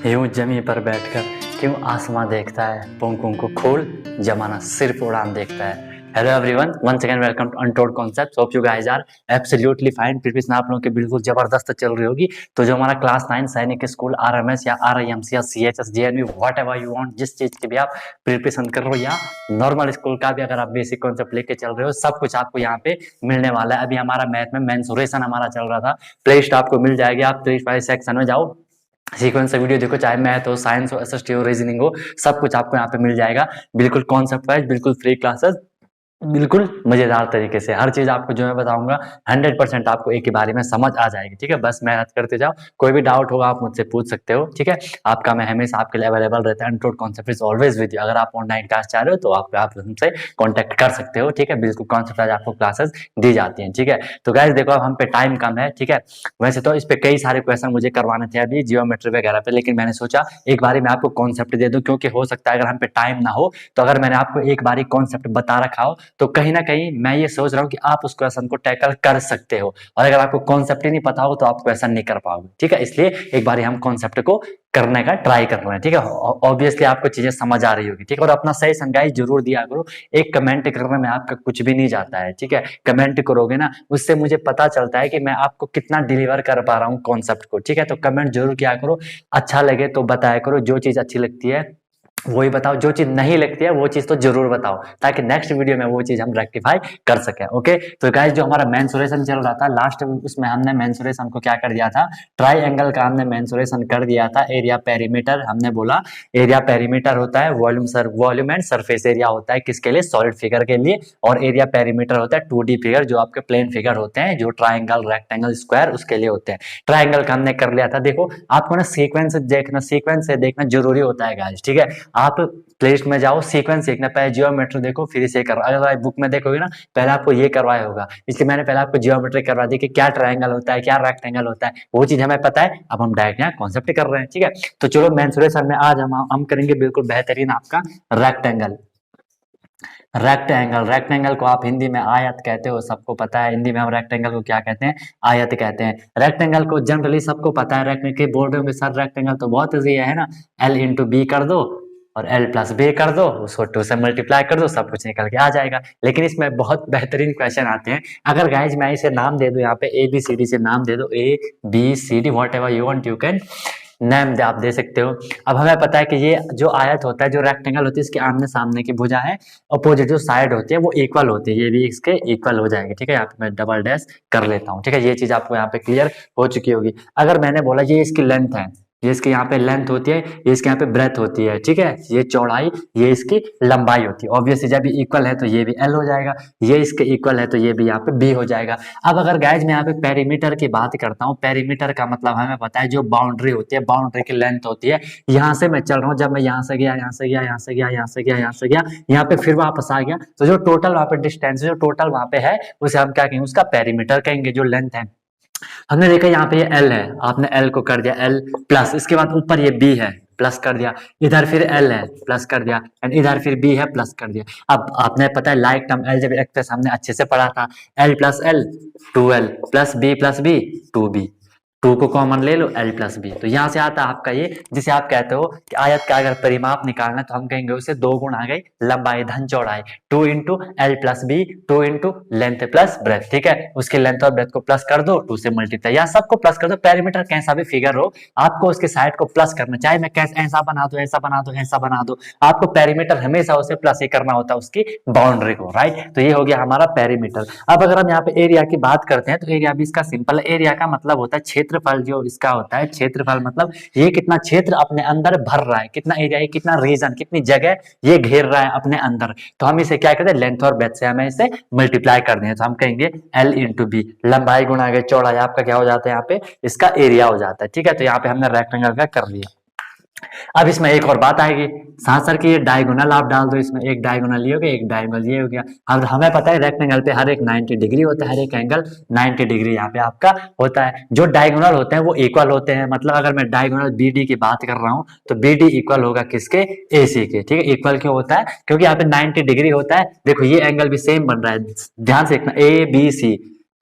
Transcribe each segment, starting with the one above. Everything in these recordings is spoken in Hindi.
यूं जमी पर बैठकर क्यों आसमां देखता है, पंखों को खोल जमाना सिर्फ उड़ान देखता है। Hello everyone, once again welcome to untold concepts. Hope you guys are absolutely fine. Preparation आप लोगों की बिल्कुल जबरदस्त चल रही होगी। तो जो हमारा क्लास 9 सैनिक स्कूल आरएमएस या आरआईएमसी या CHS JNU whatever you want, जिस चीज की भी आप प्रिपरेशन कर रहे हो या नॉर्मल स्कूल का भी अगर आप बेसिक कॉन्सेप्ट लेके चल रहे हो, सब कुछ आपको यहाँ पे मिलने वाला है। अभी हमारा मैथ में मेंसुरेशन हमारा चल रहा था, प्लेलिस्ट आपको मिल जाएगी। आप प्लेलिस्ट वाले सेक्शन में जाओ, सीक्वेंस से वीडियो देखो, चाहे मैथ हो, साइंस हो, एसएसटी हो, रीजनिंग हो, सब कुछ आपको यहाँ पे मिल जाएगा। बिल्कुल कॉन्सेप्ट वाइज, बिल्कुल फ्री क्लासेस, बिल्कुल मजेदार तरीके से हर चीज आपको जो मैं बताऊंगा 100% आपको एक ही बारे में समझ आ जाएगी। ठीक है, बस मेहनत करते जाओ। कोई भी डाउट होगा आप मुझसे पूछ सकते हो। ठीक है, आपका मैं हमेशा आपके लिए अवेलेबल रहता है। Untold concept is always with you. अगर आप ऑनलाइन क्लास चाह रहे हो तो आप हमसे कॉन्टेक्ट कर सकते हो। ठीक है, बिल्कुल कॉन्सेप्ट आज आपको क्लासेस दी जाती हैं। ठीक है, तो गाइस देखो, अब हम पे टाइम कम है। ठीक है, वैसे तो इस पे कई सारे क्वेश्चन मुझे करवाने थे अभी जियोमेट्री वगैरह पे, लेकिन मैंने सोचा एक बारी मैं आपको कॉन्सेप्ट दे दूं, क्योंकि हो सकता है अगर हम पे टाइम ना हो तो अगर मैंने आपको एक बारी कॉन्सेप्ट बता रखा हो तो कहीं ना कहीं मैं ये सोच रहा हूँ कि आप उस क्वेश्चन को टैकल कर सकते हो, और अगर आपको कॉन्सेप्ट ही नहीं पता हो तो आप क्वेश्चन नहीं कर पाओगे। ठीक है, इसलिए एक बार हम कॉन्सेप्ट को करने का ट्राई कर रहे हैं। ठीक है, ऑब्वियसली आपको चीजें समझ आ रही होगी। ठीक है, और अपना सही गाइस जरूर दिया करो। एक कमेंट करने में आपका कुछ भी नहीं जाता है। ठीक है, कमेंट करोगे ना, उससे मुझे पता चलता है कि मैं आपको कितना डिलीवर कर पा रहा हूँ कॉन्सेप्ट को। ठीक है, तो कमेंट जरूर किया करो, अच्छा लगे तो बताया करो। जो चीज अच्छी लगती है वही बताओ, जो चीज नहीं लगती है वो चीज तो जरूर बताओ, ताकि नेक्स्ट वीडियो में वो चीज हम रेक्टिफाई कर सके। ओके, तो गाइस जो हमारा मेंसुरेशन चल रहा था लास्ट, उसमें हमने मेंसुरेशन को क्या कर दिया था, ट्राइएंगल का हमने मेंसुरेशन कर दिया था। एरिया पेरीमीटर हमने बोला, एरिया पेरीमीटर होता है वॉल्यूम एंड सरफेस एरिया होता है किसके लिए, सॉलिड फिगर के लिए। और एरिया पेरीमीटर होता है 2D फिगर, जो आपके प्लेन फिगर होते हैं, जो ट्राइंगल, रेक्टेंगल, स्क्वायर, उसके लिए होते हैं। ट्राइंगल का हमने कर लिया था। देखो आपको ना सीक्वेंस देखना, सीक्वेंस से देखना जरूरी होता है गाइस। ठीक है, आप प्लेलिस्ट में जाओ, सीक्वेंस सीखना, पहले जियोमेट्री देखो फिर इसे करो। अगर बुक में देखोगे ना, पहले आपको ये करवाया होगा, इसलिए मैंने पहले आपको जियोमेट्री करवा दी कि क्या ट्रायंगल होता है, क्या रेक्टेंगल होता है, वो चीज हमें पता है। अब हम डायरेक्ट यहाँ कॉन्सेप्ट कर रहे हैं। ठीक है, तो चलो मेंसुरेशन में आज हम करेंगे बिल्कुल बेहतरीन आपका रेक्टेंगल। रेक्टेंगल, रेक्टेंगल को आप हिंदी में आयत कहते हो, सबको पता है। हिंदी में हम रेक्टेंगल को क्या कहते हैं, आयत कहते हैं। रेक्टेंगल को जनरली सबको पता है, रेक्टेंगल के बोर्ड में सर रेक्टेंगल तो बहुत ईजी है ना, एल इंटू बी कर दो और एल प्लस बी कर दो, उसको 2 से मल्टीप्लाई कर दो, सब कुछ निकल के आ जाएगा। लेकिन इसमें बहुत बेहतरीन क्वेश्चन आते हैं। अगर गाइज मैं इसे नाम दे दूं, यहाँ पे ए बी सी डी से नाम दे दो, A B C D whatever you want you can name आप दे सकते हो। अब हमें पता है कि ये जो आयत होता है, जो रेक्टेंगल होती है, इसके आमने सामने की भुजा है, अपोजिट जो साइड होती है वो इक्वल होती है, ये भी इसके इक्वल हो जाएगी। ठीक है, यहाँ पे मैं डबल डैश कर लेता हूँ। ठीक है, ये चीज आपको यहाँ पे क्लियर हो चुकी होगी। अगर मैंने बोला ये इसकी लेंथ है, ये इसके यहाँ पे लेंथ होती है, ये इसके यहाँ पे ब्रेथ होती है। ठीक है, ये चौड़ाई, ये इसकी लंबाई होती है। ऑब्वियसली जब ये इक्वल है तो ये भी एल हो जाएगा, ये इसके इक्वल है तो ये भी यहाँ पे बी हो जाएगा। अब अगर गाइज मैं यहाँ पे पेरीमीटर की बात करता हूँ, पेरीमीटर का मतलब हमें पता है जो बाउंड्री होती है, बाउंड्री की लेंथ होती है। यहाँ से मैं चल रहा हूँ, जब मैं यहाँ से गया, यहाँ से गया, यहाँ से गया, यहाँ से गया, यहाँ से गया, यहाँ पे फिर वापस आ गया, तो जो टोटल वहाँ पे डिस्टेंस, जो टोटल वहाँ पे है, उसे हम क्या कहेंगे, उसका पेरीमीटर कहेंगे, जो लेंथ है। हमने देखा यहाँ पे ये एल है, आपने एल को कर दिया एल प्लस, इसके बाद ऊपर ये बी है, प्लस कर दिया, इधर फिर एल है, प्लस कर दिया, एंड इधर फिर बी है, प्लस कर दिया। अब आपने पता है लाइक टर्म एल जब एक्सप्रेस हमने अच्छे से पढ़ा था, L plus L 2l plus B 2b, 2 को कॉमन ले लो, एल प्लस बी, तो यहाँ से आता है आपका ये, जिसे आप कहते हो कि आयत का अगर परिमाप निकालना है तो हम कहेंगे उसे 2 गुण आ गई लंबाई धन चौड़ाई, 2 into L plus B, 2 into length plus breadth. ठीक है, उसके लेंथ और ब्रेथ को प्लस कर दो, 2 से मल्टीप्लाई, या सबको प्लस कर दो। पेरीमीटर कैसा भी फिगर हो, आपको उसके साइड को प्लस करना, चाहे मैं कैसे ऐसा बना दो, ऐसा बना दो, ऐसा बना दो, आपको पेरीमीटर हमेशा उसे प्लस ही करना होता है, उसकी बाउंड्री को। राइट, तो ये हो गया हमारा पेरीमीटर। अब अगर हम यहाँ पे एरिया की बात करते हैं तो एरिया भी इसका सिंपल है। एरिया का मतलब होता है क्षेत्रफल, जो इसका होता है क्षेत्रफल, मतलब ये कितना क्षेत्र अपने अंदर भर रहा है, कितना एरिया, कितना रीजन, कितनी जगह ये घेर रहा है अपने अंदर। तो हम इसे क्या करते हैं, लेंथ और ब्रेथ से हमें इसे मल्टीप्लाई कर दें, तो हम कहेंगे एल इंटू बी, लंबाई गुणा के चौड़ाई, आपका क्या हो जाता है, यहाँ पे इसका एरिया हो जाता है। ठीक है, तो यहाँ पे हमने रेक्टेंगल का कर लिया। अब इसमें एक और बात आएगी, साथ सर की ये डायगोनल आप डाल दो, इसमें एक डायगोनल ये हो गया, एक डायगोनल ये हो गया। अब हमें पता है रेक्टेंगल पे हर एक 90 डिग्री होता है, हर एक एंगल 90 डिग्री यहाँ पे आपका होता है। जो डायगोनल होते हैं वो इक्वल होते हैं, मतलब अगर मैं डायगोनल BD की बात कर रहा हूँ तो BD इक्वल होगा किसके, AC के। ठीक है, इक्वल क्यों होता है, क्योंकि यहाँ पे 90 डिग्री होता है। देखो ये एंगल भी सेम बन रहा है, ध्यान से देखना, ABC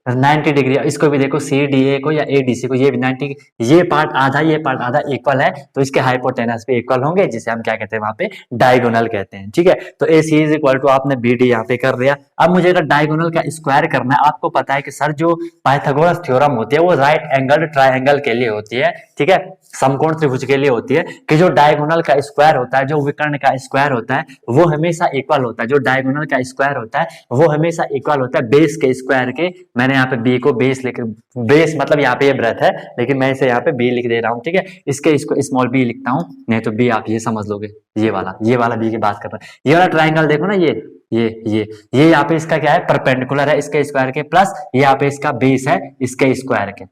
90 डिग्री, इसको भी देखो सी डी ए को या ए डी सी को, ये भी 90, ये पार्ट आधा इक्वल है, तो इसके हाइपोटेनस भी इक्वल होंगे, जिसे हम क्या कहते हैं वहां पे डायगोनल कहते हैं। ठीक है, तो ए सी इज इक्वल टू आपने बी डी यहाँ पे कर दिया। अब मुझे अगर डायगोनल का स्क्वायर करना है, आपको पता है कि सर जो पाइथागोरस थ्योरम होती है वो राइट एंगल ट्राइंगल के लिए होती है। ठीक है, समकोण त्रिभुज के लिए होती है कि जो डायगोनल का स्क्वायर होता है, जो विकर्ण का स्क्वायर होता है, वो हमेशा इक्वल होता है। जो डायगोनल का स्क्वायर होता है वो हमेशा इक्वल होता है बेस के स्क्वायर के। मैंने यहाँ पे बी को बेस लिख, बेस मतलब यहाँ पे ये ब्रेथ है, लेकिन मैं इसे यहाँ पे बी लिख दे रहा हूँ। ठीक है, इसको स्मॉल बी लिखता हूँ, नहीं तो बी आप ये समझ लोगे, ये वाला बी की बात कर रहा है। ये वाला ट्राइंगल देखो ना, ये यहाँ पे इसका क्या है, परपेंडिकुलर है इसके स्क्वायर के, प्लस ये यहाँ पे इसका बेस है इसके स्क्वायर के,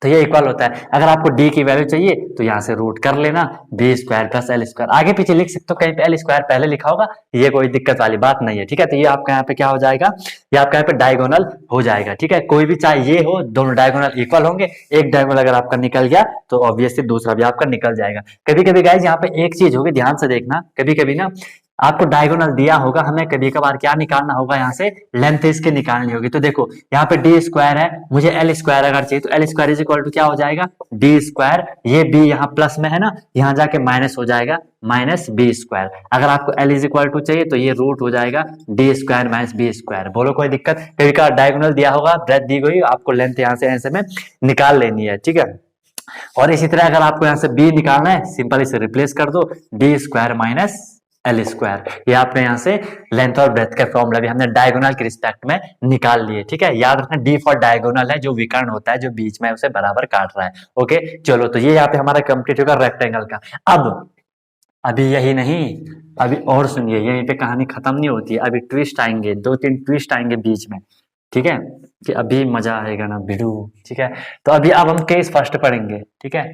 तो ये इक्वल होता है। अगर आपको डी की वैल्यू चाहिए तो यहाँ से रूट कर लेना, B square plus L square, आगे पीछे लिख सकते हो, कहीं पे एल स्क्वायर पहले लिखा होगा, ये कोई दिक्कत वाली बात नहीं है। ठीक है, तो ये आपका यहाँ पे क्या हो जाएगा, ये आपका यहाँ पे डायगोनल हो जाएगा। ठीक है, कोई भी चाहे ये हो, दोनों डायगोनल इक्वल होंगे, एक डायगोनल अगर आपका निकल गया तो ऑब्वियसली दूसरा भी आपका निकल जाएगा। कभी कभी गाइस यहाँ पे एक चीज होगी, ध्यान से देखना, कभी कभी ना आपको डायगोनल दिया होगा, हमें कभी कभार क्या निकालना होगा, यहाँ से लेंथ इसकी निकालनी होगी। तो देखो यहाँ पे डी स्क्वायर है, मुझे एल स्क्वायर अगर चाहिए तो L square is equal to क्या हो जाएगा, डी स्क्वायर, ये बी यहाँ प्लस में है ना, यहाँ जाके माइनस हो जाएगा, माइनस बी स्क्वायर। अगर आपको एल इज इक्वल टू चाहिए तो ये रूट हो जाएगा D square minus B square. बोलो कोई दिक्कत, कभी का डायगोनल दिया होगा, ब्रेथ दी गई, आपको लेंथ यहाँ से ऐसे में निकाल लेनी है। ठीक है, और इसी तरह अगर आपको यहाँ से बी निकालना है, सिंपल इसे रिप्लेस कर दो, D square minus L square. ये आपने यहाँ से लेंथ और ब्रेथ के फॉर्मूला भी हमने डायगोनल के रिस्पेक्ट में निकाल लिए। ठीक है, याद रखना डी फॉर डायगोनल है, जो विकर्ण होता है जो बीच में उसे बराबर काट रहा है। ओके चलो, तो ये यहाँ पे हमारा कंप्लीट होगा रेक्टेंगल का। अब अभी यही नहीं, अभी और सुनिए, यहीं पे कहानी खत्म नहीं होती है, अभी ट्विस्ट आएंगे, 2-3 ट्विस्ट आएंगे बीच में। ठीक है, कि अभी मजा आएगा ना भिड़ू। ठीक है, तो अभी अब हम केस फर्स्ट पढ़ेंगे। ठीक है,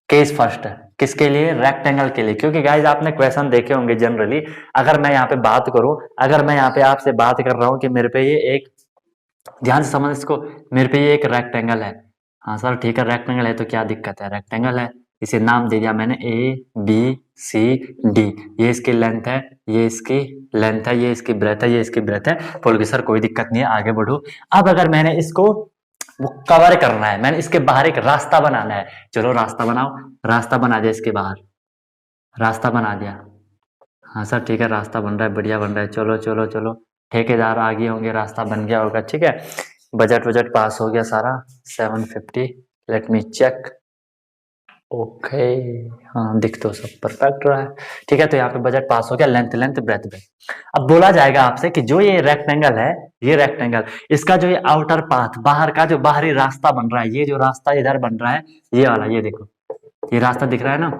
केस फर्स्ट है किसके लिए, रेक्टेंगल के लिए, क्योंकि गाइज आपने क्वेश्चन देखे होंगे जनरली। अगर मैं यहाँ पे बात करूं, अगर मैं यहाँ पे आपसे बात कर रहा हूं कि मेरे पे ये एक, ध्यान से समझ इसको, मेरे पे ये एक रेक्टेंगल है, हाँ सर ठीक है रेक्टेंगल है, तो क्या दिक्कत है, रेक्टेंगल है, इसे नाम दे दिया मैंने ए बी सी डी, ये इसकी लेंथ है, ये इसकी लेंथ है, ये इसकी ब्रेथ है, ये इसकी ब्रेथ है। बोल के सर कोई दिक्कत नहीं है, आगे बढ़ो। अब अगर मैंने इसको वो कवर करना है, मैंने इसके बाहर एक रास्ता बनाना है, चलो रास्ता बनाओ, रास्ता बना दिया इसके बाहर, रास्ता बना दिया, हाँ सर ठीक है रास्ता बन रहा है, बढ़िया बन रहा है, चलो चलो चलो, ठेकेदार आ गए होंगे, रास्ता बन गया होगा। ठीक है, बजट पास हो गया सारा, 750, लेट मी चेक, ओके हाँ दिख तो सब परफेक्ट रहा है। ठीक है, तो यहाँ पे बजट पास हो गया, लेंथ लेंथ ब्रेथ ब्रेथ। अब बोला जाएगा आपसे कि जो ये रेक्टेंगल है, ये रेक्टेंगल, इसका जो ये आउटर पाथ, बाहर का जो बाहरी रास्ता बन रहा है, ये जो रास्ता इधर बन रहा है, ये वाला, ये देखो ये रास्ता दिख रहा है ना,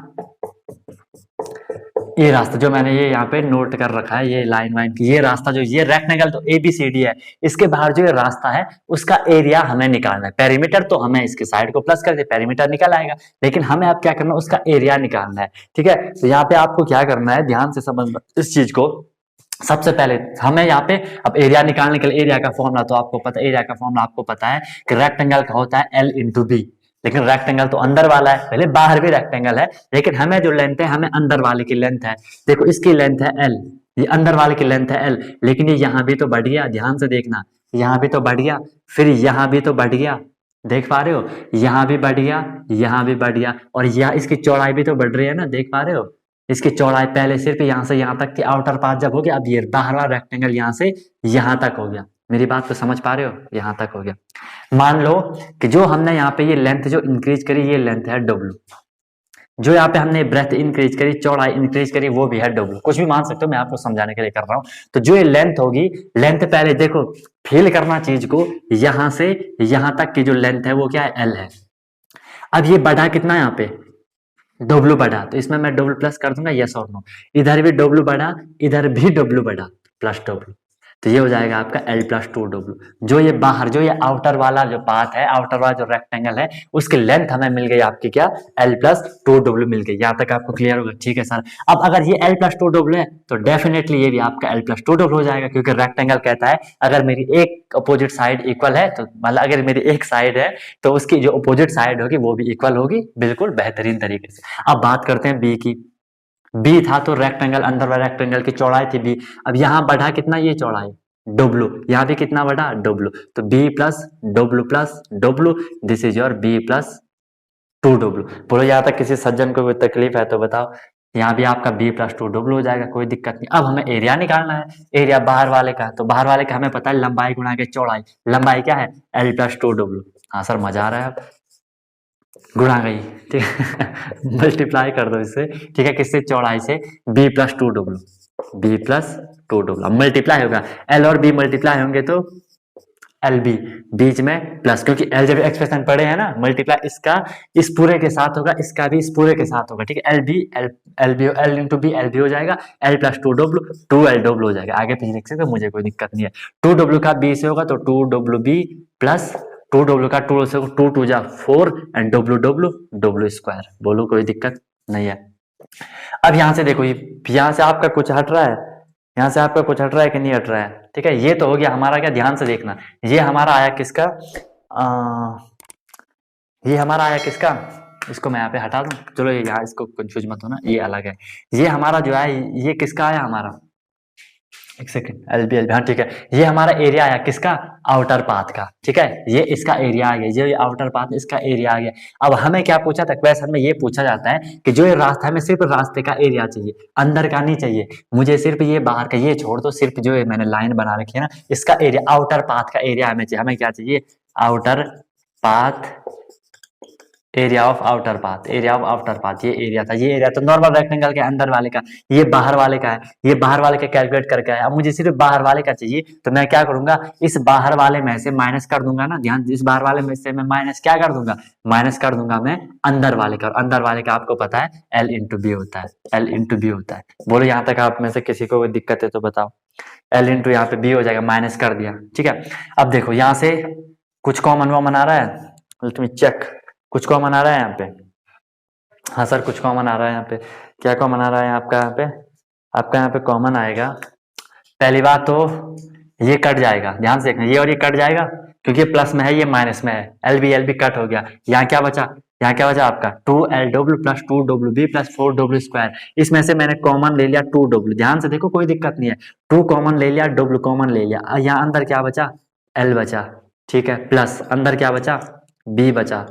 ये रास्ता जो मैंने ये यहाँ पे नोट कर रखा है, ये लाइन वाइन, ये रास्ता जो ये रेक्टेंगल तो एबीसीडी है, इसके बाहर जो ये रास्ता है उसका एरिया हमें निकालना है। पेरीमीटर तो हमें इसके साइड को प्लस कर दे, पेरीमीटर निकल आएगा, लेकिन हमें अब क्या करना है, उसका एरिया निकालना है। ठीक है, तो यहाँ पे आपको क्या करना है, ध्यान से समझना इस चीज को। सबसे पहले हमें यहाँ पे अब एरिया निकालने के लिए, एरिया का फॉर्मूला तो आपको पता, एरिया का फॉर्मूला आपको पता है कि रेक्टेंगल का होता है एल इंटू बी, लेकिन रेक्टेंगल तो अंदर वाला है, पहले बाहर भी रेक्टेंगल है, लेकिन हमें जो लेंथ है, हमें अंदर वाले की लेंथ है, देखो इसकी लेंथ है एल, ये अंदर वाले की लेंथ है एल, लेकिन ये यहाँ भी तो बढ़ गया, ध्यान से देखना, यहाँ भी तो बढ़ गया, फिर यहाँ भी तो बढ़ गया, देख पा रहे हो, यहाँ भी बढ़ गया, यहाँ भी बढ़ गया, और यहाँ इसकी चौड़ाई भी तो बढ़ रही है ना, देख पा रहे हो, इसकी चौड़ाई पहले सिर्फ यहाँ से यहाँ तक की आउटर पार्ट जब हो गया, अब ये बाहर वाला रेक्टेंगल यहाँ से यहाँ तक हो गया। मेरी बात तो समझ पा रहे हो, यहाँ तक हो गया। मान लो कि जो हमने यहाँ पे ये लेंथ जो इंक्रीज करी, ये लेंथ है डब्ल्यू, जो यहाँ पे हमने ब्रेथ इंक्रीज करी, चौड़ाई इंक्रीज करी, वो भी है डब्ल्यू, कुछ भी मान सकते हो, मैं आपको समझाने के लिए कर रहा हूँ। तो जो ये लेंथ होगी, लेंथ पहले देखो फील करना चीज को, यहां से यहां तक की जो लेंथ है वो क्या है, एल है। अब ये बढ़ा कितना यहाँ पे, डब्ल्यू बढ़ा, तो इसमें मैं डब्ल्यू प्लस कर दूंगा, यस और नो, इधर भी डब्ल्यू बढ़ा, इधर भी डब्ल्यू बढ़ा, प्लस डब्ल्यू, तो ये हो जाएगा आपका L प्लस 2W। जो ये बाहर जो ये आउटर वाला जो पाथ है, आउटर वाला जो रेक्टेंगल है, उसकी लेंथ हमें मिल गई आपकी क्या, L प्लस 2W मिल गई। यहाँ तक आपको क्लियर होगा, ठीक है सर। अब अगर ये L प्लस 2W है तो डेफिनेटली ये भी आपका L प्लस 2W हो जाएगा, क्योंकि रेक्टेंगल कहता है अगर मेरी एक अपोजिट साइड इक्वल है, तो मतलब अगर मेरी एक साइड है तो उसकी जो अपोजिट साइड होगी वो भी इक्वल होगी, बिल्कुल बेहतरीन तरीके से। अब बात करते हैं बी की। बी था तो रेक्टेंगल, अंदर वाला रेक्टेंगल की चौड़ाई थी बी, अब यहाँ बढ़ा कितना, ये चौड़ाई, डब्लू, यहाँ पे कितना बटा डब्लू, तो B plus W, this is your B plus 2W। बोलो यहाँ तक किसी सज्जन को कोई तकलीफ है तो बताओ। यहाँ भी आपका B प्लस 2W हो जाएगा, कोई दिक्कत नहीं। अब हमें एरिया निकालना है, एरिया बाहर वाले का, तो बाहर वाले का हमें पता है लंबाई गुणा के चौड़ाई, लंबाई क्या है L प्लस 2W। हाँ सर मजा आ रहा है, अब गुणा गई, ठीक है मल्टीप्लाई कर दो इससे, ठीक है किससे, चौड़ाई से, B plus 2W, B plus 2W। अब मल्टीप्लाई होगा, L और B मल्टीप्लाई होंगे तो एल बी, बीच में प्लस, क्योंकि एल जब एक्सप्रेशन पढ़े हैं ना, मल्टीप्लाई इसका इस पूरे के साथ होगा, इसका भी इस पूरे के साथ होगा, ठीक है। L B L into B L B हो जाएगा, L plus 2W 2L W हो जाएगा। आगे पीछे लिख सकते, मुझे कोई दिक्कत नहीं है। 2W का बी से होगा तो 2WB प्लस 2W का 2 से 2 2 जा 4 एंड W स्क्वायर। बोलो कोई दिक्कत नहीं है। अब यहाँ से देखो, यहाँ से आपका कुछ हट रहा है, यहाँ से आपका कुछ हट रहा है कि नहीं हट रहा है, ठीक है। ये तो हो गया हमारा, क्या ध्यान से देखना, ये हमारा आया किसका, ये हमारा आया किसका, इसको मैं यहाँ पे हटा दूं, चलो ये यहाँ, इसको कंफ्यूज मत होना, ये अलग है। ये हमारा जो है, ये किसका आया हमारा, एक सेकंड, एल बी, हाँ ठीक है। ये हमारा एरिया आया किसका, आउटर पाथ का, ठीक है। ये इसका एरिया आ गया, ये आउटर पाथ इसका एरिया आ गया। अब हमें क्या पूछा था, क्वेश्चन में ये पूछा जाता है कि जो ये रास्ता है, हमें सिर्फ रास्ते का एरिया चाहिए, अंदर का नहीं चाहिए मुझे, सिर्फ ये बाहर का, ये छोड़ दो, सिर्फ जो है मैंने लाइन बना रखी है ना, इसका एरिया, आउटर पाथ का एरिया हमें चाहिए। हमें क्या चाहिए, outer path, area of outer path, area of outer path, ये एरिया था, ये एरिया तो नॉर्मल रेक्टेंगल के अंदर वाले का, ये बाहर वाले का है, ये बाहर वाले का कैलकुलेट करके आया। अब मुझे सिर्फ बाहर वाले का चाहिए, तो मैं क्या करूंगा, इस बाहर वाले में से माइनस कर दूंगा ना, ध्यान, इस बाहर वाले में से मैं माइनस क्या कर दूंगा, माइनस कर दूंगा मैं अंदर वाले का, और अंदर वाले का आपको पता है L इंटू बी होता है, L इंटू बी होता है। बोलो यहाँ तक आप में से किसी को कोई दिक्कत है तो बताओ। L इंटू यहाँ पे बी हो जाएगा, माइनस कर दिया, ठीक है। अब देखो यहाँ से कुछ कॉमन वॉमन आ रहा है, लेट मी चेक, कुछ कॉमन आ रहा है यहाँ पे, हाँ सर कुछ कॉमन आ रहा है यहाँ पे, क्या कॉमन आ रहा है आपका, यहाँ पे आपका यहाँ पे कॉमन आएगा, पहली बात तो ये कट जाएगा, ध्यान से देखना, ये और ये कट जाएगा, क्योंकि ये प्लस में है, ये माइनस में है, एल बी कट हो गया। यहाँ क्या बचा, यहाँ क्या बचा आपका 2LW plus 2WB plus 4W square. इसमें से मैंने कॉमन ले लिया 2W, ध्यान से देखो कोई दिक्कत नहीं है, 2 कॉमन ले लिया, W कॉमन ले लिया, यहाँ अंदर क्या बचा, L बचा, ठीक है, प्लस अंदर क्या बचा, B बचा,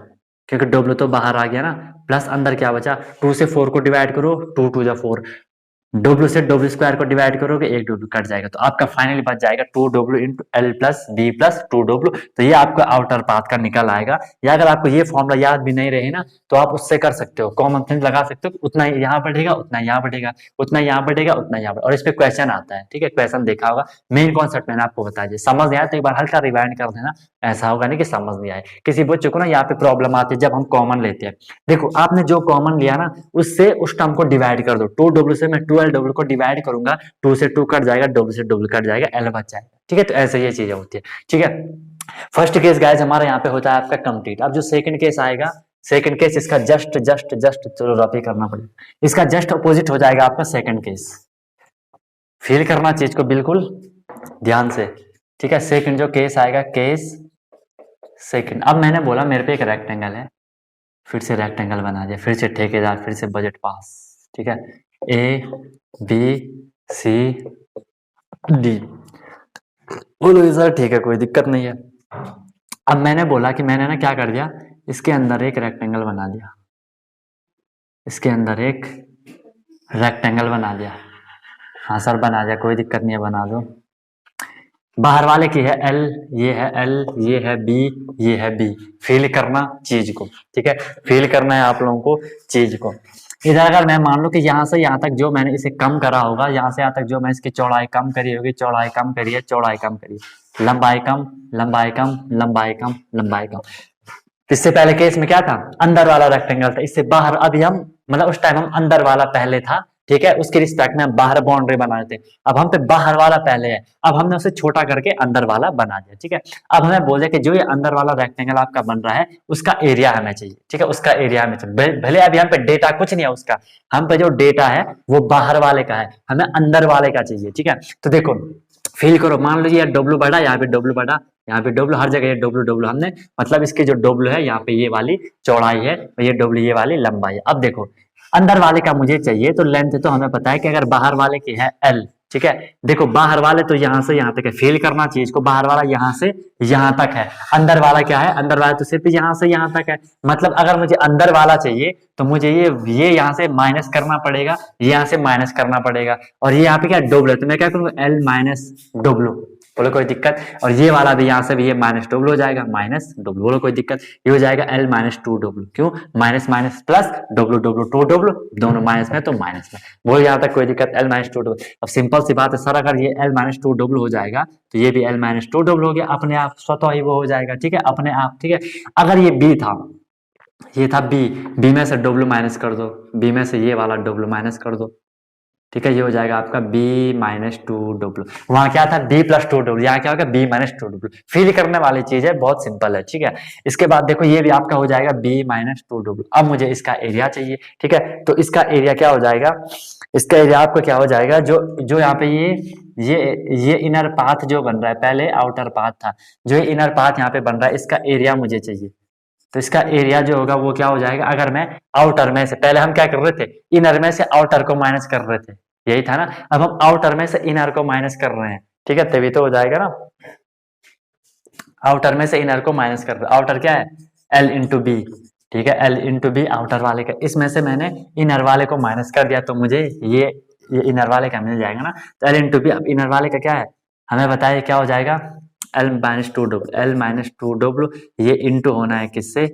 क्योंकि W तो बाहर आ गया ना, प्लस अंदर क्या बचा, 2 से 4 को डिवाइड करो, 2 2 जा 4, W से W स्क्वायर को डिवाइड करोगे, एक W कट जाएगा, तो आपका फाइनली बच जाएगा 2W into L plus B plus 2W। तो ये आपका आउटर पाथ का निकल आएगा। या अगर आपको ये फॉर्मूला याद भी नहीं रहे ना, तो आप उससे कर सकते हो, कॉमन सेंस लगा सकते हो, उतना ही यहाँ बढ़ेगा, उतना यहाँ बढ़ेगा, उतना यहाँ बढ़ेगा, उतना यहाँ बढ़ेगा, और इस पे क्वेश्चन आता है, ठीक है, क्वेश्चन देखा होगा, मेन कॉन्सेप्ट मैंने आपको बता दिया। समझ नहीं आया तो एक बार हल्का रिवाइंड कर देना, ऐसा होगा नहीं कि समझ नहीं आए। किसी बच्चे को ना यहाँ पे प्रॉब्लम आती है जब हम कॉमन लेते हैं, देखो आपने जो कॉमन लिया ना, उससे उस टर्म को डिवाइड कर दो, 2W से मैं 12W को डिवाइड करूंगा, 2 से 2 कट जाएगा, W से W कट जाएगा, L बच जाएगा, ठीक है। तो ऐसे ये चीजें होती है, ठीक है। फर्स्ट केस गाइस हमारा यहाँ पे होता है आपका कंप्लीट। अब जो सेकंड केस आएगा, सेकंड केस इसका जस्ट चलो रफी करना पड़ेगा, इसका जस्ट अपोजिट हो जाएगा आपका सेकंड केस। फील करना चीज को बिल्कुल ध्यान से, ठीक है। सेकंड जो केस आएगा, केस सेकंड। अब मैंने बोला मेरे पे एक रेक्टेंगल है, फिर से रेक्टेंगल बना दिया, फिर से ठेकेदार, फिर से बजट पास, ठीक है, ABCD। बोलो सर ठीक है, कोई दिक्कत नहीं है। अब मैंने बोला कि मैंने ना क्या कर दिया, इसके अंदर एक रेक्टेंगल बना दिया, इसके अंदर एक रेक्टेंगल बना दिया, हाँ सर बना दिया, कोई दिक्कत नहीं है, बना दो। बाहर वाले की है L, ये है L, ये है B, ये है B। फील करना चीज को, ठीक है, फील करना है आप लोगों को चीज को। इधर अगर मैं मान लो कि यहाँ से यहाँ तक जो मैंने इसे कम करा होगा, यहाँ से यहाँ तक जो मैं इसकी चौड़ाई कम करी होगी, चौड़ाई कम करी है, चौड़ाई कम करी, लंबाई कम, लंबाई कम, लंबाई कम, लंबाई कम। इससे पहले केस में क्या था, अंदर वाला रेक्टेंगल था, इससे बाहर, अभी हम मतलब उस टाइम हम अंदर वाला पहले था, ठीक है, उसके रिस्पेक्ट में हम बाहर बाउंड्री बना रहे थे। अब हम पे बाहर वाला पहले है, अब हमने उसे छोटा करके अंदर वाला बना दिया, ठीक है। अब हमें बोले कि जो ये अंदर वाला रेक्टेंगल आपका बन रहा है, उसका एरिया हमें चाहिए, ठीक है, उसका एरिया हमें चाहिए। भले अभी हम पे डेटा कुछ नहीं है उसका, हम पे जो डेटा है वो बाहर वाले का है, हमें अंदर वाले का चाहिए, ठीक है। तो देखो फील करो, मान लीजिए यार W बढ़ा, यहाँ पे W बढ़ा, यहाँ पे W, हर जगह ये W हमने, मतलब इसके जो W है, यहाँ पे ये वाली चौड़ाई है, ये W ये वाली लंबाई है। अब देखो अंदर वाले का मुझे चाहिए, तो लेंथ तो हमें पता है कि अगर बाहर वाले की है L, ठीक है। देखो बाहर वाले तो यहाँ से यहाँ तक है, फील करना चाहिए इसको, बाहर वाला यहाँ से यहाँ तक है, अंदर वाला क्या है, अंदर वाला तो सिर्फ यहाँ से यहाँ तक है। मतलब अगर मुझे अंदर वाला चाहिए तो मुझे ये यहाँ से माइनस करना पड़ेगा, ये यहाँ से माइनस करना पड़ेगा, और ये यहाँ पे क्या डब्ल्यू, तो मैं क्या करूँगा एल माइनस डब्ल्यू, बोलो कोई दिक्कत। और ये वाला भी यहाँ से भी ये माइनस डब्ल्यू हो जाएगा, माइनस डब्ल्यू, बोलो कोई दिक्कत। ये हो जाएगा एल माइनस टू डब्ल्यू, क्यों minus minus plus W W two W, दोनों माइनस में तो माइनस में, वो यहाँ तक कोई दिक्कत, एल माइनस टू डब्ल्यू। अब सिंपल सी बात है सर, अगर ये एल माइनस टू डब्ल्यू हो जाएगा तो ये भी एल माइनस टू डब्ल्यू हो गया, अपने आप स्वतः ही वो हो जाएगा, ठीक है, अपने आप, ठीक है। अगर ये बी था, ये था बी, बी में से डब्ल्यू माइनस कर दो, बी में से ये वाला डब्ल्यू माइनस कर दो, ठीक है, ये हो जाएगा आपका b माइनस टू डब्ल्यू। वहां क्या था b प्लस टू डब्ल्यू, यहाँ क्या होगा b minus two W. Feel करने वाली चीज है, बहुत सिंपल है, ठीक है। इसके बाद देखो ये भी आपका हो जाएगा b माइनस टू डब्ल्यू। अब मुझे इसका एरिया चाहिए, ठीक है, तो इसका एरिया क्या हो जाएगा, इसका एरिया आपका क्या हो जाएगा, जो जो यहाँ पे ये इनर पाथ जो बन रहा है, पहले आउटर पाथ था, जो ये इनर पाथ यहाँ पे बन रहा है, इसका एरिया मुझे चाहिए। तो इसका एरिया जो होगा वो क्या हो जाएगा, अगर मैं आउटर में से, पहले हम क्या कर रहे थे, इनर में से आउटर को माइनस कर रहे थे, यही था ना, अब हम आउटर में से इनर को माइनस कर रहे हैं, ठीक है, तभी तो हो जाएगा ना, आउटर में से इनर को माइनस कर रहे हैं। आउटर क्या है, एल इंटू बी, ठीक है, एल इंटू बी आउटर वाले का, इसमें से मैंने इनर वाले को माइनस कर दिया, तो मुझे ये इनर वाले का मिल जाएगा ना, तो एल इंटू बी। अब इनर वाले का क्या है, हमें बताइए क्या हो जाएगा, L minus two W, L minus two W, ये इंटू होना है किससे,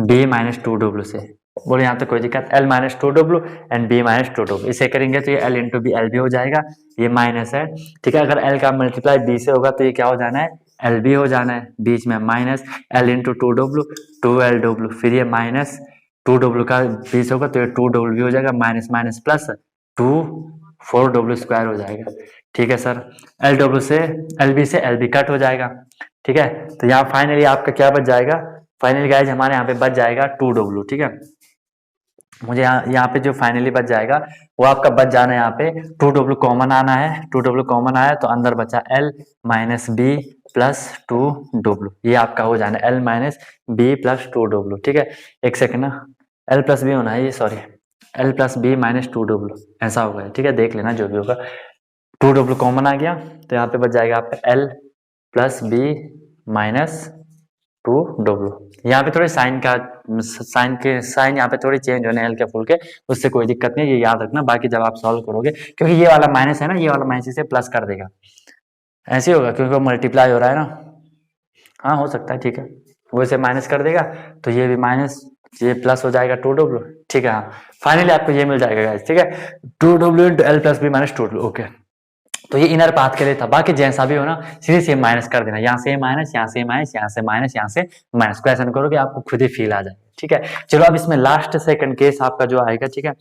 बी माइनस टू डब्ल्यू से, बोले यहाँ तो कोई दिक्कत, L minus two W and B minus two W, इसे करेंगे तो ये L into B L B हो जाएगा, ये माइनस है, ठीक है। अगर एल का मल्टीप्लाई बी से होगा तो ये क्या हो जाना है, एल बी हो जाना है, बीच में minus L into two W, two L W, फिर ये माइनस टू डब्ल्यू का बी से होगा तो ये टू डब्ल्यू भी हो जाएगा, minus minus plus two, four W square हो जाएगा, ठीक है सर। एल डब्ल्यू से एल बी से एल बी कट हो जाएगा, ठीक है। तो यहाँ फाइनली आपका क्या बच जाएगा, फाइनली गाइज हमारे यहाँ पे बच जाएगा टू डब्ल्यू, ठीक है। मुझे यहाँ पे जो फाइनली बच जाएगा वो आपका बच जाना है, यहाँ पे टू डब्ल्यू कॉमन आना है, टू डब्ल्यू कॉमन आया तो अंदर बचा L minus B plus two W, ये आपका हो जाना L minus B plus two W, ठीक है। एक सेकंड ना, एल प्लस बी होना है ये, sorry, L plus B minus two W ऐसा होगा, ठीक है, देख लेना जो भी होगा। टू डब्ल्यू कॉमन आ गया तो यहाँ पे बच जाएगा आपका L plus B minus two W. यहाँ पे थोड़े साइन यहाँ पे थोड़ी चेंज होने हल्के फुल्के, उससे कोई दिक्कत नहीं, ये याद रखना। बाकी जब आप सॉल्व करोगे, क्योंकि ये वाला माइनस है ना, ये वाला माइनस इसे प्लस कर देगा, ऐसे होगा क्योंकि वो मल्टीप्लाई हो रहा है ना, हाँ हो सकता है, ठीक है, वो इसे माइनस कर देगा तो ये भी माइनस, ये प्लस हो जाएगा टू डब्ल्यू, ठीक है। हाँ फाइनली आपको ये मिल जाएगा गाइस, ठीक है, two W into L plus B minus two W, okay. तो ये इनर पाथ के लिए था, बाकी जैसा भी हो ना सीधे से माइनस कर देना, यहाँ से माइनस, यहाँ से माइनस, यहाँ से माइनस, यहाँ से माइनस, क्वेश्चन करोगे आपको खुद ही फील आ जाएगा, ठीक है। चलो अब इसमें लास्ट सेकंड केस आपका जो आएगा, ठीक है,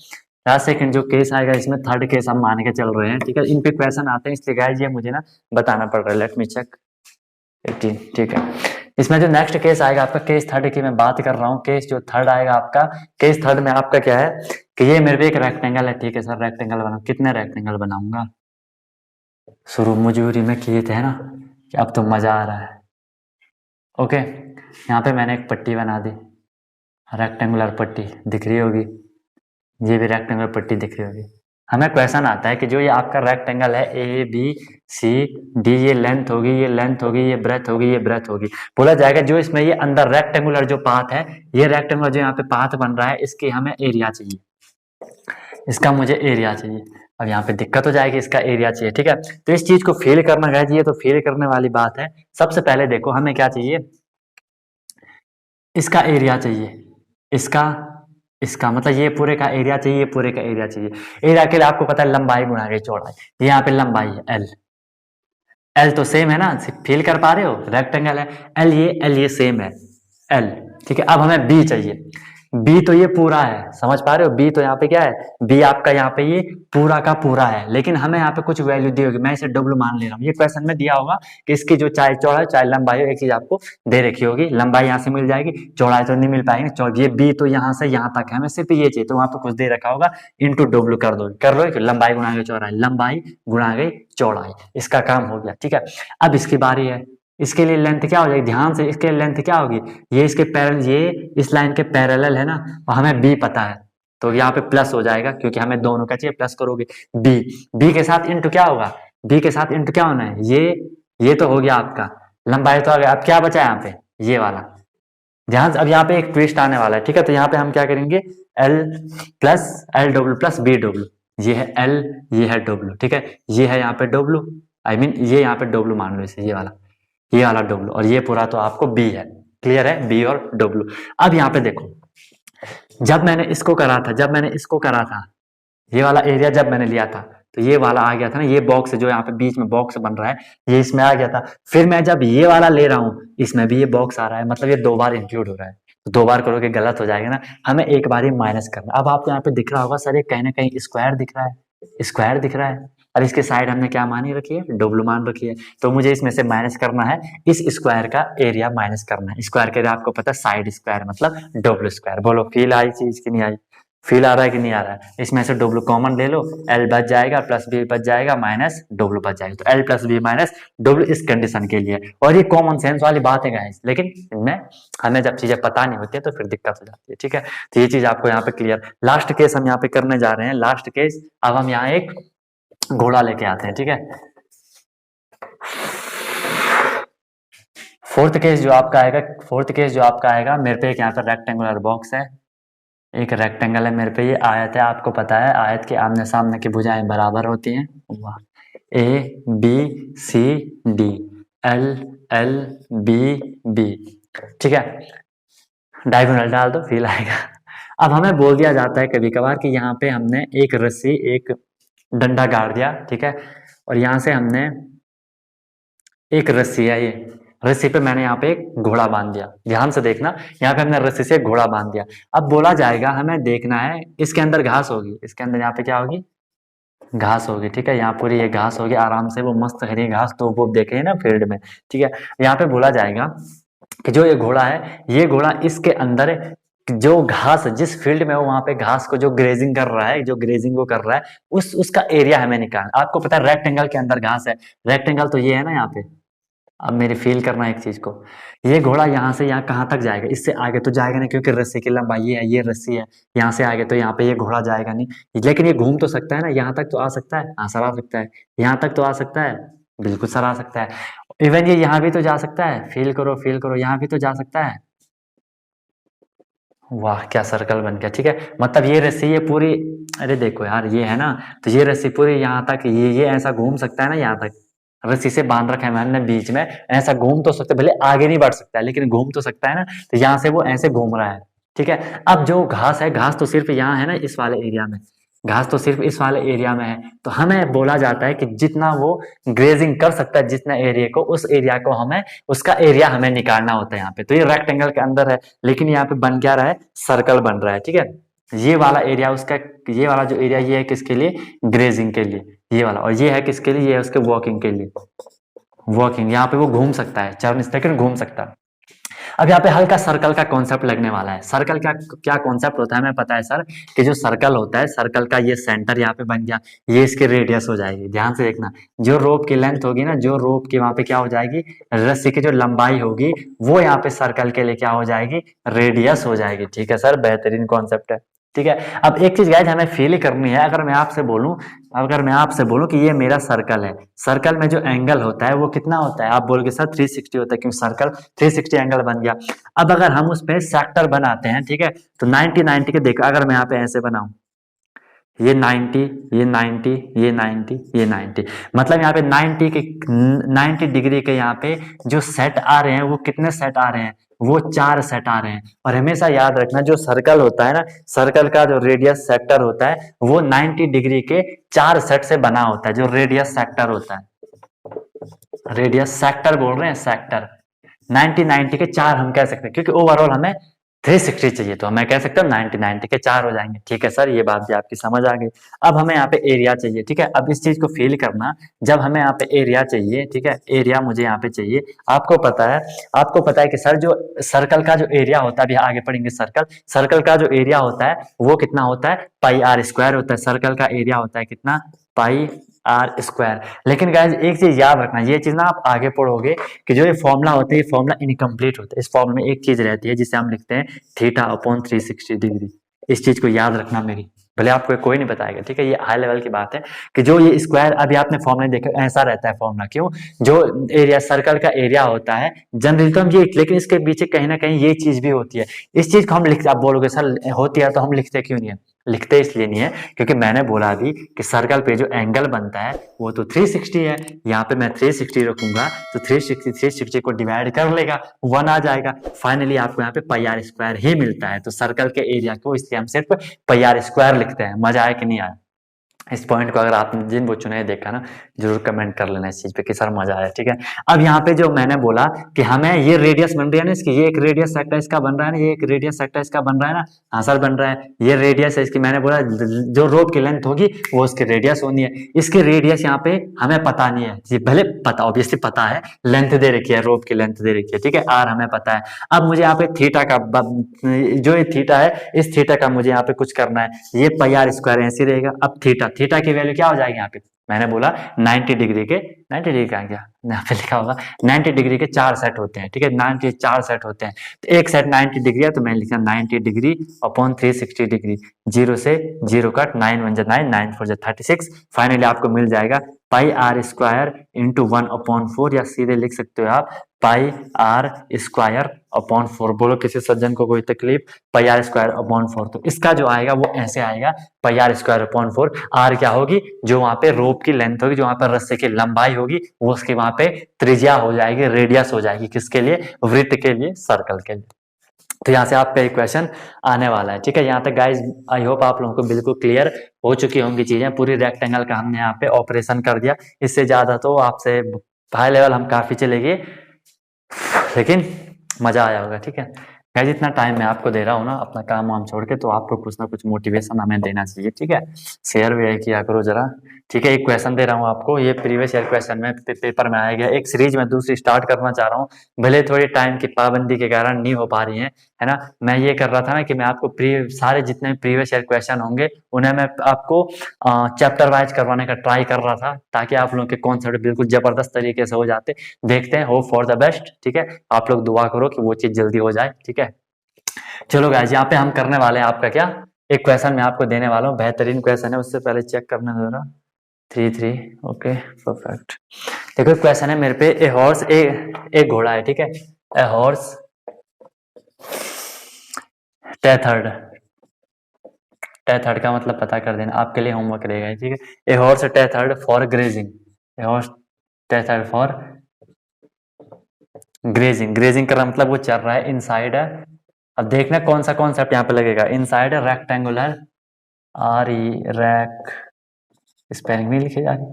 लास्ट सेकंड जो केस आएगा इसमें थर्ड केस हम मान के चल रहे हैं, ठीक है। इन पे क्वेश्चन आते हैं इसलिए गाइस ये मुझे ना बताना पड़ रहा है, लेट मी चेक 18, ठीक है। इसमें जो नेक्स्ट केस आएगा आपका केस थर्ड की मैं बात कर रहा हूँ, केस जो थर्ड आएगा आपका, केस थर्ड में आपका क्या है कि ये मेरे पे एक रेक्टेंगल है, ठीक है सर, रेक्टेंगल बनाओ, कितने रेक्टेंगल बनाऊंगा, शुरू मजबूरी में किए थे ना कि अब तो मजा आ रहा है, ओके। यहाँ पे मैंने एक पट्टी बना दी, रेक्टेंगुलर पट्टी दिख रही होगी, ये भी रेक्टेंगुलर पट्टी दिख रही होगी। हमें क्वेश्चन आता है कि जो ये आपका रेक्टेंगल है ए बी सी डी, ये लेंथ होगी, ये लेंथ होगी, ये ब्रेथ होगी, ये ब्रेथ होगी, बोला जाएगा जो इसमें ये अंदर रेक्टेंगुलर जो पाथ है, ये रेक्टेंगुलर जो यहाँ पे पाथ बन रहा है, इसकी हमें एरिया चाहिए, इसका मुझे एरिया चाहिए। अब यहाँ पे दिक्कत हो जाएगी, इसका एरिया चाहिए, ठीक है। तो इस चीज को फील करना गाइस, ये तो फील करने वाली बात है। सबसे पहले देखो हमें क्या चाहिए, इसका एरिया चाहिए, इसका मतलब ये पूरे का एरिया चाहिए, ये पूरे का एरिया चाहिए। एरिया के लिए आपको पता है लंबाई गुणा गई चौड़ाई, यहाँ पे लंबाई है एल, एल तो सेम है ना, फील कर पा रहे हो, रेक्टेंगल है, एल ये सेम है एल, ठीक है। अब हमें बी चाहिए, बी तो ये पूरा है, समझ पा रहे हो, बी तो यहाँ पे क्या है, बी आपका यहाँ पे ये पूरा का पूरा है, लेकिन हमें यहाँ पे कुछ वैल्यू दी होगी, मैं इसे डब्ल्यू मान ले रहा हूँ। ये क्वेश्चन में दिया होगा कि इसकी जो चाहे चौड़ाई चाहे लंबाई हो, एक चीज आपको दे रखी होगी, लंबाई यहाँ से मिल जाएगी, चौड़ाई तो नहीं मिल पाएगी, ये बी तो यहाँ से यहाँ तक है, हमें सिर्फ ये चाहिए, तो वहाँ पे कुछ दे रखा होगा, इंटू डब्ल्यू कर दो, लंबाई गुणा गई चौड़ाई, लंबाई गुणा गई चौड़ाई, इसका काम हो गया, ठीक है। अब इसकी बारी है, इसके लिए लेंथ क्या हो जाएगी, ध्यान से, इसके लेंथ क्या होगी, ये इसके पैरेलल, ये इस लाइन के पैरेलल है ना, और हमें बी पता है, तो यहाँ पे प्लस हो जाएगा क्योंकि हमें दोनों का चाहिए, प्लस करोगे। बी, बी के साथ इंटू क्या होगा, बी के साथ इंटू क्या होना है, ये तो हो गया आपका लंबाई तो आ गया। अब क्या बचा यहाँ पे, ये वाला। ध्यान से, अब यहाँ पे एक ट्विस्ट आने वाला है, ठीक है। तो यहाँ पे हम क्या करेंगे, L plus L W plus B W, ये है एल, ये है डब्ल्यू, ठीक है। ये है यहाँ पे डब्ल्यू, आई मीन ये यहाँ पे डब्ल्यू मान लो इसे, ये वाला डब्ल्यू, और ये पूरा तो आपको बी है। क्लियर है, बी और डब्ल्यू। अब यहाँ पे देखो, जब मैंने इसको करा था, ये वाला एरिया जब मैंने लिया था, तो ये वाला आ गया था ना, ये बॉक्स जो यहाँ पे बीच में बॉक्स बन रहा है, ये इसमें आ गया था। फिर मैं जब ये वाला ले रहा हूँ, इसमें भी ये बॉक्स आ रहा है, मतलब ये 2 बार इंक्लूड हो रहा है। तो 2 बार करोगे गलत हो जाएगा ना, हमें एक बार ही माइनस करना। अब आपको यहाँ पे दिख रहा होगा सर, ये कहीं ना कहीं स्क्वायर दिख रहा है, स्क्वायर दिख रहा है, और इसके साइड हमने क्या मानी रखी है, डब्ल्यू मान रखी है। तो मुझे इसमें से माइनस करना है, इस स्क्वायर का एरिया माइनस करना है। स्क्वायर का एरिया आपको पता है साइड स्क्वायर मतलब डब्ल्यू स्क्वायर। बोलो फील आई चीज की नहीं आई, फील आ रहा है कि नहीं आ रहा है। इसमें से डब्ल्यू कॉमन ले लो, एल बच जाएगा, प्लस बी बच जाएगा, माइनस डब्ल्यू बच जाएगा। तो L plus B minus W इस कंडीशन के लिए। और ये कॉमन सेंस वाली बात है गाइस, लेकिन इनमें हमें जब चीजें पता नहीं होती है तो फिर दिक्कत हो जाती है, ठीक है। तो ये चीज आपको यहाँ पे क्लियर। लास्ट केस हम यहाँ पे करने जा रहे हैं, लास्ट केस। अब हम यहाँ एक घोड़ा लेके आते हैं, ठीक है। फोर्थ केस जो आपका आएगा, मेरे पे एक यहाँ पे रेक्टेंगुलर बॉक्स है, एक रेक्टेंगल है मेरे पे, ये आयत है। आपको पता है आयत के आमने सामने की भुजाएं बराबर होती हैं। वाह, A B C D, L L B B, ठीक है। डायगोनल डाल दो, फील आएगा। अब हमें बोल दिया जाता है कभी कभार कि यहाँ पे हमने एक रस्सी, एक डंडा गाड़ दिया, ठीक है, और यहाँ से हमने एक रस्सी है, ये रस्सी पे मैंने यहाँ पे एक घोड़ा बांध दिया। ध्यान से देखना, यहाँ पे हमने रस्सी से घोड़ा बांध दिया। अब बोला जाएगा हमें देखना है इसके अंदर घास होगी, इसके अंदर यहाँ पे क्या होगी, घास होगी, ठीक है। यहाँ पूरी ये घास होगी आराम से, वो मस्त हरी घास, तो वो देखे ना फील्ड में, ठीक है। यहाँ पे बोला जाएगा कि जो ये घोड़ा है, ये घोड़ा इसके अंदर जो घास, जिस फील्ड में वो वहां पे घास को जो ग्रेजिंग कर रहा है, जो ग्रेजिंग को कर रहा है, उसका एरिया हमें निकालना। आपको पता है रेक्टेंगल के अंदर घास है, रेक्टेंगल तो ये है ना यहाँ पे। अब मेरी फील करना एक चीज को, ये घोड़ा यहाँ से यहाँ कहाँ तक जाएगा, इससे आगे तो जाएगा नहीं क्योंकि रस्सी की लंबाई ये है, ये रस्सी है। यहाँ से आगे तो यहाँ पे ये घोड़ा जाएगा नहीं, लेकिन ये घूम तो सकता है ना, यहाँ तक तो आ सकता है, हाँ सर आ सकता है, यहाँ तक तो आ सकता है, बिल्कुल सर आ सकता है। इवन ये यहाँ भी तो जा सकता है, फील करो, यहाँ भी तो जा सकता है। वाह क्या सर्कल बन गया, ठीक है। मतलब ये रस्सी ये पूरी, अरे देखो यार ये है ना, तो ये रस्सी पूरी यहाँ तक, ये ऐसा घूम सकता है ना, यहाँ तक रस्सी से बांध रखा है मैंने बीच में, ऐसा घूम तो सकता है, भले आगे नहीं बढ़ सकता है लेकिन घूम तो सकता है ना। तो यहाँ से वो ऐसे घूम रहा है, ठीक है। अब जो घास है, घास तो सिर्फ यहाँ है ना, इस वाले एरिया में, घास तो सिर्फ इस वाले एरिया में है। तो हमें बोला जाता है कि जितना वो ग्रेजिंग कर सकता है, जितना एरिया को, उस एरिया को हमें, उसका एरिया हमें निकालना होता है यहाँ पे। तो ये रेक्टेंगल के अंदर है, लेकिन यहाँ पे बन क्या रहा है, सर्कल बन रहा है, ठीक है। ये वाला एरिया उसका, ये वाला जो एरिया ये है किसके लिए, ग्रेजिंग के लिए, ये वाला। और ये है किसके लिए, ये है उसके वॉकिंग के लिए, वॉकिंग। यहाँ पे वो घूम सकता है, चरण लेकिन घूम सकता है। अब यहाँ पे हल्का सर्कल का कॉन्सेप्ट लगने वाला है। सर्कल का क्या कॉन्सेप्ट होता है हमें पता है सर, कि जो सर्कल होता है, सर्कल का ये सेंटर यहाँ पे बन गया, ये इसकी रेडियस हो जाएगी। ध्यान से देखना, जो रोप की लेंथ होगी ना, जो रोप की वहां पे क्या हो जाएगी, रस्सी की जो लंबाई होगी, वो यहाँ पे सर्कल के लिए क्या हो जाएगी, रेडियस हो जाएगी, ठीक है सर। बेहतरीन कॉन्सेप्ट है, ठीक है। अब एक चीज गाइस हमें फील करनी है, अगर मैं आपसे बोलूं कि ये मेरा सर्कल है, सर्कल में जो एंगल होता है वो कितना होता है, आप बोलोगे सर 360 होता है, क्योंकि सर्कल 360 एंगल बन गया। अब अगर हम उस पे सेक्टर बनाते हैं, ठीक है, तो 90 के देखो, अगर मैं यहाँ पे ऐसे बनाऊं, ये 90, ये 90, ये 90, ये 90, मतलब यहाँ पे 90 डिग्री के यहाँ पे जो सेट आ रहे हैं, वो कितने सेट आ रहे हैं, वो 4 सेट आ रहे हैं। और हमेशा याद रखना, जो सर्कल होता है ना, सर्कल का जो रेडियस सेक्टर होता है, वो 90 डिग्री के 4 सेट से बना होता है, जो रेडियस सेक्टर होता है। रेडियस सेक्टर बोल रहे हैं, सेक्टर 90 के 4 हम कह सकते हैं, क्योंकि ओवरऑल हमें 360 चाहिए, तो मैं कह सकता हूँ 90 के 4 हो जाएंगे, ठीक है सर। ये बात भी आपकी समझ आ गई। अब हमें यहाँ पे एरिया चाहिए, ठीक है। अब इस चीज को फील करना, जब हमें यहाँ पे एरिया चाहिए, ठीक है, एरिया मुझे यहाँ पे चाहिए। आपको पता है कि सर जो सर्कल का जो एरिया होता है, अभी आगे पढ़ेंगे सर्कल का जो एरिया होता है वो कितना होता है, पाई आर स्क्वायर होता है। सर्कल का एरिया होता है कितना, पाई आर स्क्वायर। लेकिन गाइस एक चीज याद रखना, ये चीज ना आप आगे पढ़ोगे कि जो ये फॉर्मूला होता है, ये फॉर्मूला इनकम्प्लीट होता है। इस फॉर्मूला में एक चीज रहती है जिसे हम लिखते हैं थीटा अपॉन 360 डिग्री। इस चीज को याद रखना मेरी, भले आपको कोई नहीं बताएगा, ठीक है। ये हाई लेवल की बात है कि जो ये स्क्वायर अभी आपने फॉर्मूला देखा ऐसा रहता है फॉर्मूला, क्यों, जो एरिया सर्कल का एरिया होता है जनरली तो हम ये, लेकिन इसके पीछे कहीं ना कहीं ये चीज भी होती है। इस चीज को हम लिखते, आप बोलोगे सर होती है तो हम लिखते क्यों नहीं है? लिखते इसलिए नहीं है क्योंकि मैंने बोला अभी कि सर्कल पे जो एंगल बनता है वो तो 360 है। यहाँ पे मैं 360 रखूंगा तो 360 को डिवाइड कर लेगा, 1 आ जाएगा, फाइनली आपको यहाँ पे पाई आर स्क्वायर ही मिलता है। तो सर्कल के एरिया को इसलिए हम सिर्फ पाई आर स्क्वायर लिखते हैं। मजा आया कि नहीं आया? इस पॉइंट को अगर आपने जिन बच्चों ने देखा ना जरूर कमेंट कर लेना इस चीज पे कि सर मजा आया, ठीक है। अब यहाँ पे जो मैंने बोला कि हमें ये रेडियस बन रही है ना इसकी, ये एक रेडियस सेक्टर इसका बन रहा है ना, ये एक रेडियस सेक्टर इसका बन रहा है ना, हाँ सर बन रहा है, ये रेडियस है इसकी। मैंने बोला जो रोप की लेंथ होगी वो उसकी रेडियस होनी है। इसकी रेडियस यहाँ पे हमें पता नहीं है, ये भले पता ऑब्वियसली पता है, लेंथ दे रखी है, रोप की लेंथ दे रखी है, ठीक है, आर हमें पता है। अब मुझे यहाँ पे थीटा का जो ये थीटा है इस थीटा का मुझे यहाँ पे कुछ करना है, ये पाई आर स्क्वायर ऐसे रहेगा। अब थीटा की वैल्यू क्या हो जाएगी यहाँ पे? मैंने बोला 90 डिग्री के, 90 डिग्री का क्या यहाँ पे लिखा होगा, 90 डिग्री के 4 सेट होते हैं, ठीक है, 90 4 सेट होते हैं। तो एक सेट 90 डिग्री है तो मैंने लिखा 90 डिग्री अपॉन 360 डिग्री, 0 से 0 कट, 9 1 9, 9 4 36, फाइनली आपको मिल जाएगा पाई आर स्क्वायर इंटू 1/4, या सीधे लिख सकते हो आप पाई आर स्क्वायर अपॉन 4। बोलो किसी सज्जन को कोई तकलीफ, पाई आर स्क्वायर अपॉन 4। तो इसका जो आएगा वो ऐसे आएगा, पाई आर स्क्वायर अपॉन 4। आर क्या होगी? जो वहां पे रोप की लेंथ होगी, जो वहां पर रस्से की लंबाई होगी, वो उसकी वहां पे त्रिज्या हो जाएगी, रेडियस हो जाएगी। किसके लिए? वृत्त के लिए, सर्कल के लिए। तो यहाँ से आपका एक क्वेश्चन आने वाला है, ठीक है। यहाँ तक गाइज आई होप आप लोगों को बिल्कुल क्लियर हो चुकी होंगी चीजें। पूरी रेक्टेंगल का हमने यहाँ पे ऑपरेशन कर दिया, इससे ज्यादा तो आपसे हाई लेवल हम काफी चले गए, लेकिन मजा आया होगा, ठीक है। गाइज इतना टाइम मैं आपको दे रहा हूँ ना अपना काम वाम छोड़ के, तो आपको कुछ ना कुछ मोटिवेशन हमें देना चाहिए, ठीक है। शेयर भी किया करो जरा, ठीक है। एक क्वेश्चन दे रहा हूँ आपको, ये प्रीवियस ईयर क्वेश्चन में पेपर में आया गया। एक सीरीज में दूसरी स्टार्ट करना चाह रहा हूँ, भले थोड़ी टाइम की पाबंदी के कारण नहीं हो पा रही है ना। मैं ये कर रहा था ना कि मैं आपको सारे जितने प्रीवियस ईयर क्वेश्चन होंगे उन्हें मैं आपको चैप्टर वाइज करवाने का ट्राई कर रहा था, ताकि आप लोगों के कॉन्सेप्ट बिल्कुल जबरदस्त तरीके से हो जाते। देखते हैं, होप फॉर द बेस्ट, ठीक है। आप लोग दुआ करो कि वो चीज जल्दी हो जाए, ठीक है। चलो गाइस यहाँ पे हम करने वाले हैं आपका क्या, एक क्वेश्चन मैं आपको देने वाला हूँ, बेहतरीन क्वेश्चन है। उससे पहले चेक करना जरा, 3 ओके परफेक्ट। देखो क्वेश्चन है मेरे पे, ए हॉर्स, एक घोड़ा है, ठीक है। ए हॉर्स टेथर्ड का मतलब पता कर देना, आपके लिए होमवर्क रहेगा, ठीक है। A horse tethered for grazing, a horse tethered for grazing करना मतलब वो चल रहा है, इनसाइड है। अब देखना कौन सा कॉन्सेप्ट यहाँ पे लगेगा, inside rectangular, R E rec, spelling नहीं लिखी जा रही,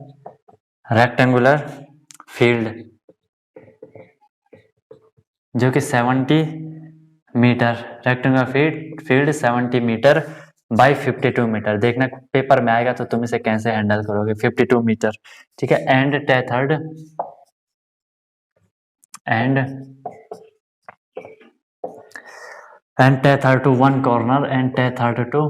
रेक्टेंगुलर फील्ड जो कि 70 metre, rectangular field 70 metre by 52 metre. देखना पेपर में आएगा तो तुम इसे कैसे हैंडल करोगे, 52 मीटर, ठीक है। And tethered to one corner, and tethered to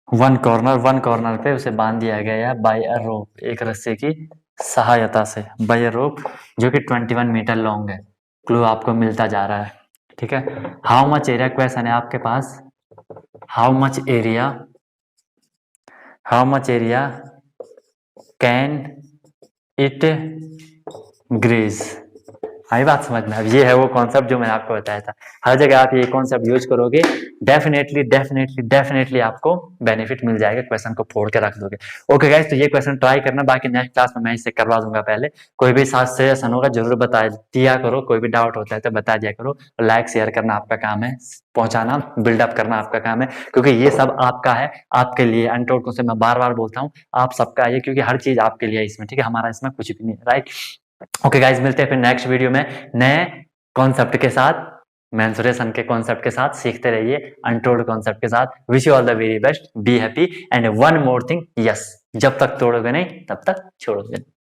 one corner पे उसे बांध दिया गया बाय अ रोप, एक रस्सी की सहायता से, बाय अ रोप जो कि 21 मीटर लॉन्ग है। क्लू आपको मिलता जा रहा है, ठीक है। हाउ मच एरिया क्वेश्चन है आपके पास, how much area can it graze. आई बात समझ में? अब ये है वो कॉन्सेप्ट जो मैंने आपको बताया था। हर जगह आप ये कॉन्सेप्ट यूज करोगे, डेफिनेटली आपको बेनिफिट मिल जाएगा, क्वेश्चन को फोड़ के रख दोगे। ओके गाइस, तो ये क्वेश्चन ट्राई करना, बाकी नेक्स्ट क्लास में मैं इसे करवा दूंगा। पहले कोई भी साथ सजेशन होगा जरूर बता दिया करो, कोई भी डाउट होता है तो बता दिया करो। लाइक शेयर करना आपका काम है, पहुंचाना बिल्डअप करना आपका काम है, क्योंकि ये सब आपका है, आपके लिए। अनटोल्ड को से मैं बार बार बोलता हूँ, आप सबका ये, क्योंकि हर चीज आपके लिए इसमें, ठीक है। हमारा इसमें कुछ भी नहीं, राइट। ओके गाइज, मिलते हैं फिर नेक्स्ट वीडियो में नए कॉन्सेप्ट के साथ, मेंसुरेशन के कॉन्सेप्ट के साथ। सीखते रहिए अनटोल्ड कॉन्सेप्ट के साथ। Wish you all the very best, be happy, and one more thing, yes, जब तक तोड़ोगे नहीं तब तक छोड़ोगे नहीं।